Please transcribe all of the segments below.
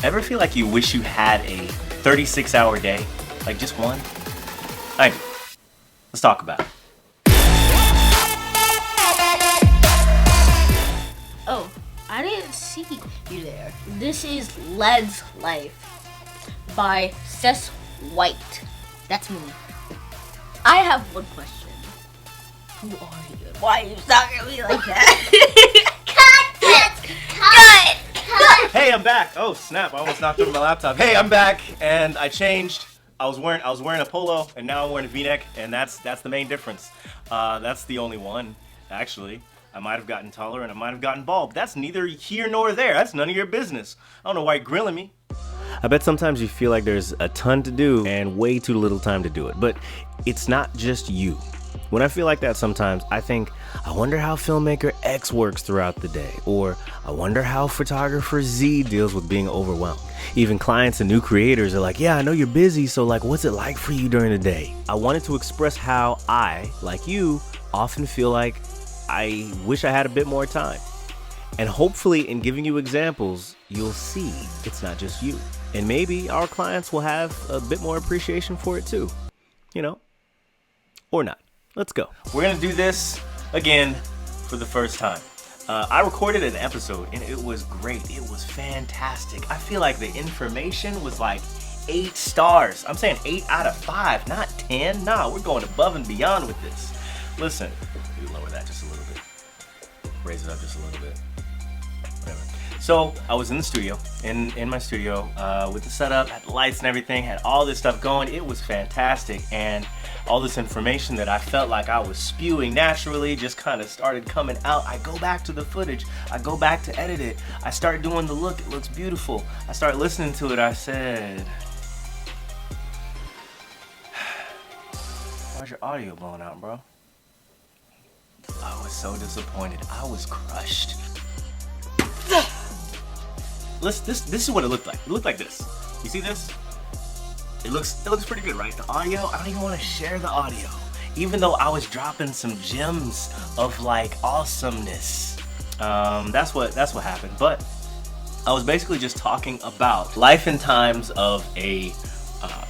Ever feel like you wish you had a 36-hour day? Like just one? I do. Let's talk about it. Oh, I didn't see you there. This is Led's Life by Seth White. That's me. I have one question. Who are you? Why are you talking to me like that? Cut! Hey, I'm back. Oh snap! I almost knocked over my laptop. Hey, I'm back, and I changed. I was wearing a polo, and now I'm wearing a V-neck, and that's the main difference. That's the only one, actually. I might have gotten taller, and I might have gotten bald. That's neither here nor there. That's none of your business. I don't know why you're grilling me. I bet sometimes you feel like there's a ton to do and way too little time to do it, but it's not just you. When I feel like that sometimes, I think, I wonder how filmmaker X works throughout the day, or I wonder how photographer Z deals with being overwhelmed. Even clients and new creators are like, yeah, I know you're busy, so like, what's it like for you during the day? I wanted to express how I, like you, often feel like I wish I had a bit more time. And hopefully in giving you examples, you'll see it's not just you. And maybe our clients will have a bit more appreciation for it too. You know, or not. Let's go. We're gonna do this again for the first time. I recorded an episode and it was great. It was fantastic. I feel like the information was like 8 stars. I'm saying 8 out of 5, not 10. Nah, we're going above and beyond with this. Listen, let me lower that just a little bit. Raise it up just a little bit. Whatever. So I was in the studio, in my studio with the setup, had the lights and everything, had all this stuff going. It was fantastic, and all this information that I felt like I was spewing naturally just kind of started coming out. I go back to the footage, I go back to edit it, I start doing the look, it looks beautiful. I start listening to it, I said, why's your audio blowing out, bro? I was so disappointed. I was crushed. This is what it looked like. It looked like this. You see this? It looks pretty good, right? The audio, I don't even want to share the audio. Even though I was dropping some gems of like awesomeness. That's what happened. But I was basically just talking about life and times of a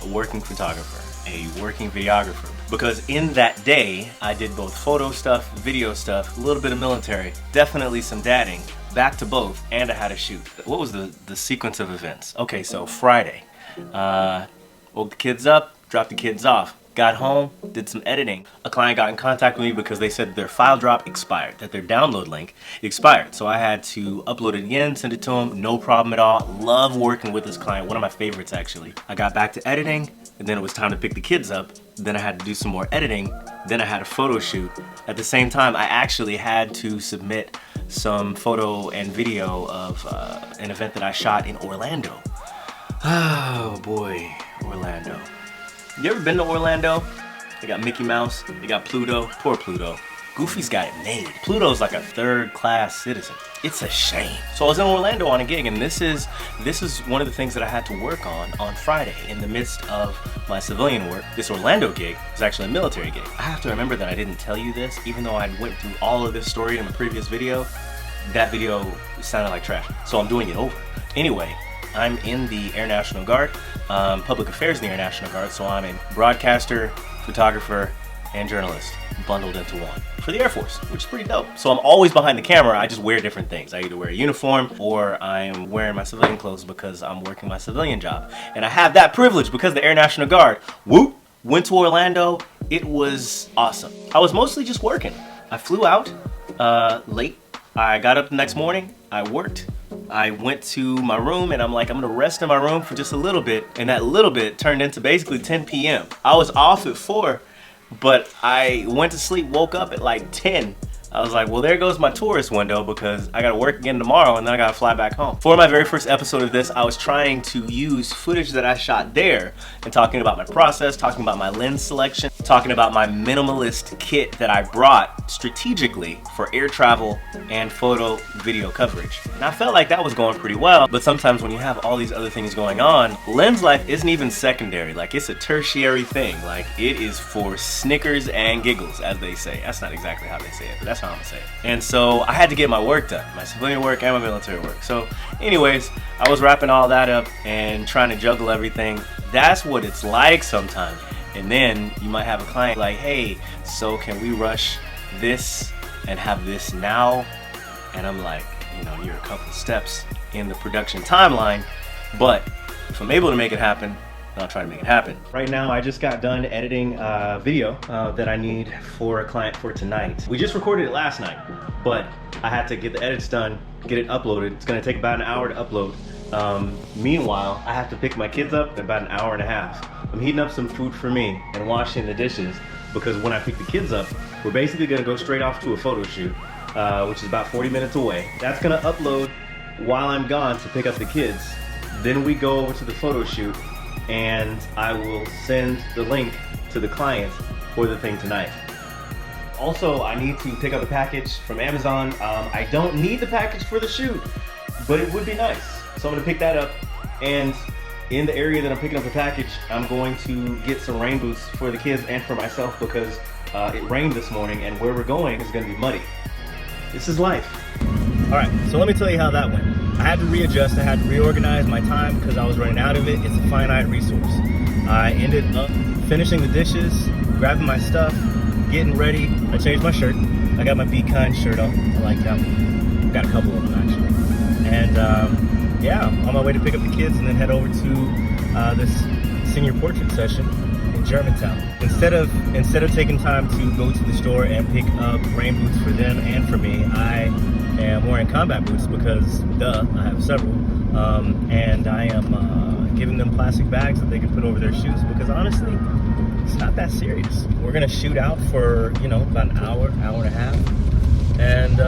working photographer, a working videographer. Because in that day, I did both photo stuff, video stuff, a little bit of military, definitely some dadding, back to both, and I had a shoot. What was the sequence of events? Okay, so Friday, woke the kids up, dropped the kids off, got home, did some editing. A client got in contact with me because they said their file drop expired, that their download link expired. So I had to upload it again, send it to them, no problem at all. Love working with this client, one of my favorites actually. I got back to editing, and then it was time to pick the kids up. Then I had to do some more editing. Then I had a photo shoot. At the same time, I actually had to submit some photo and video of an event that I shot in Orlando. Oh boy, Orlando. You ever been to Orlando? They got Mickey Mouse, they got Pluto. Poor Pluto. Goofy's got it made. Pluto's like a third-class citizen. It's a shame. So I was in Orlando on a gig, and this is one of the things that I had to work on Friday in the midst of my civilian work. This Orlando gig was actually a military gig. I have to remember that I didn't tell you this, even though I went through all of this story in my previous video. That video sounded like trash, so I'm doing it over. Anyway, I'm in the Air National Guard, public affairs in the Air National Guard, so I'm a broadcaster, photographer, and journalist bundled into one for the Air Force, which is pretty dope. So I'm always behind the camera. I just wear different things. I either wear a uniform or I'm wearing my civilian clothes because I'm working my civilian job. And I have that privilege because the Air National Guard, whoop, went to Orlando. It was awesome. I was mostly just working. I flew out late. I got up the next morning. I worked. I went to my room and I'm like, I'm gonna rest in my room for just a little bit. And that little bit turned into basically 10 p.m. I was off at 4. But I went to sleep, woke up at like 10. I was like, well, there goes my tourist window because I gotta work again tomorrow and then I gotta fly back home. For my very first episode of this, I was trying to use footage that I shot there and talking about my process, talking about my lens selection. talking about my minimalist kit that I brought strategically for air travel and photo video coverage. And I felt like that was going pretty well, but sometimes when you have all these other things going on, lens life isn't even secondary. Like, it's a tertiary thing. Like, it is for snickers and giggles, as they say. That's not exactly how they say it, but that's how I'm gonna say it. And so I had to get my work done, my civilian work and my military work. So anyways, I was wrapping all that up and trying to juggle everything. That's what it's like sometimes. And then you might have a client like, hey, so can we rush this and have this now? And I'm like, you know, you're a couple steps in the production timeline, but if I'm able to make it happen, I'll try to make it happen. Right now, I just got done editing a video that I need for a client for tonight. We just recorded it last night, but I had to get the edits done, get it uploaded. It's gonna take about an hour to upload. Meanwhile, I have to pick my kids up in about an hour and a half. I'm heating up some food for me and washing the dishes because when I pick the kids up, we're basically gonna go straight off to a photo shoot, which is about 40 minutes away. That's gonna upload while I'm gone to pick up the kids. Then we go over to the photo shoot and I will send the link to the client for the thing tonight. Also, I need to pick up a package from Amazon. I don't need the package for the shoot, but it would be nice. So I'm gonna pick that up, and in the area that I'm picking up the package, I'm going to get some rain boots for the kids and for myself because it rained this morning and where we're going is gonna be muddy. This is life. All right, so let me tell you how that went. I had to readjust, I had to reorganize my time because I was running out of it. It's a finite resource. I ended up finishing the dishes, grabbing my stuff, getting ready. I changed my shirt. I got my Be Kind shirt on. I like that one. Got a couple of them actually. And yeah, on my way to pick up the kids and then head over to this senior portrait session in Germantown. Instead of taking time to go to the store and pick up rain boots for them and for me, I am wearing combat boots because, duh, I have several. And I am giving them plastic bags that they can put over their shoes because honestly, it's not that serious. We're gonna shoot out for, you know, about an hour, hour and a half. And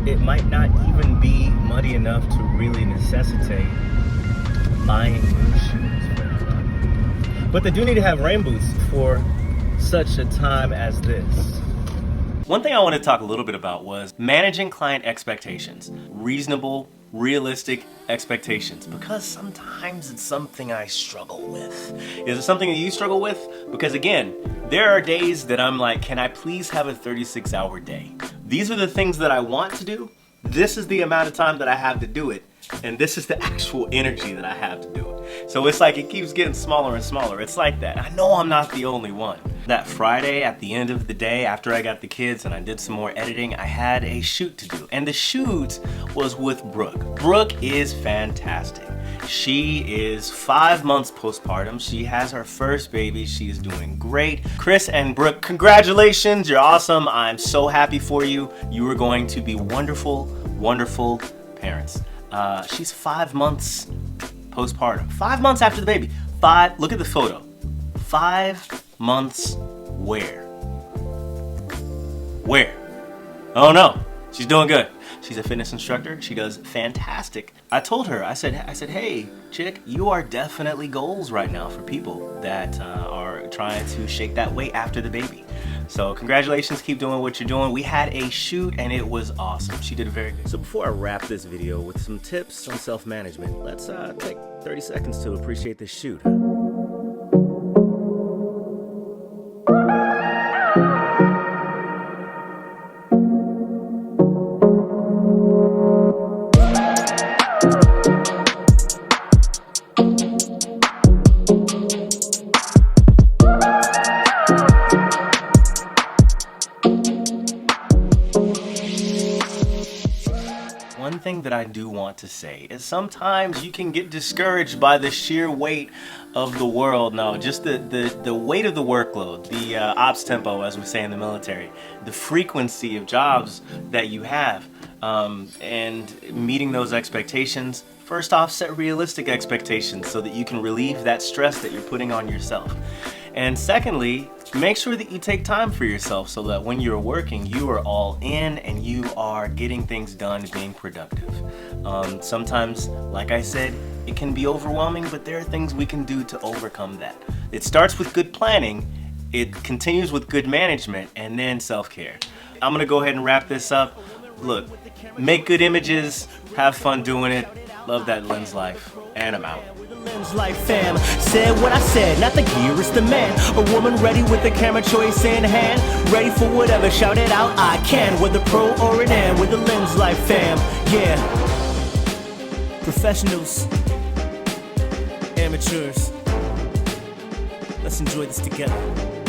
it might not even be muddy enough to really necessitate buying new shoes for everybody. But they do need to have rain boots for such a time as this. One thing I want to talk a little bit about was managing client expectations. Reasonable, realistic expectations, because sometimes it's something I struggle with. Is it something that you struggle with? Because again, there are days that I'm like, can I please have a 36-hour day? These are the things that I want to do. This is the amount of time that I have to do it. And this is the actual energy that I have to do it. So it's like it keeps getting smaller and smaller. It's like that. I know I'm not the only one. That Friday at the end of the day after I got the kids and I did some more editing, I had a shoot to do. And the shoot was with Brooke. Brooke is fantastic. She is 5 months postpartum. She has her first baby. She is doing great. Chris and Brooke, congratulations. You're awesome. I'm so happy for you. You are going to be wonderful, wonderful parents. She's 5 months postpartum. 5 months after the baby. Look at the photo. 5 months where? Where? Oh no, she's doing good. She's a fitness instructor. She does fantastic. I told her, I said, hey, chick, you are definitely goals right now for people that are trying to shake that weight after the baby. So congratulations, keep doing what you're doing. We had a shoot and it was awesome. She did very good. So before I wrap this video with some tips on self-management, let's take 30 seconds to appreciate this shoot. One thing that I do want to say is sometimes you can get discouraged by the sheer weight of the world. No, just the weight of the workload, the ops tempo, as we say in the military, the frequency of jobs that you have, and meeting those expectations. First off, set realistic expectations so that you can relieve that stress that you're putting on yourself. And secondly, make sure that you take time for yourself so that when you're working, you are all in and you are getting things done, being productive. Sometimes, like I said, it can be overwhelming, but there are things we can do to overcome that. It starts with good planning. it continues with good management and then self-care. I'm gonna go ahead and wrap this up. Look, make good images, have fun doing it. Love that lens life, and I'm out. Lens life fam, said what I said, not the gear, it's the man. A woman ready with the camera choice in hand, ready for whatever, shout it out, I can. Whether pro or an am, with the lens life fam, yeah. Professionals, amateurs, let's enjoy this together.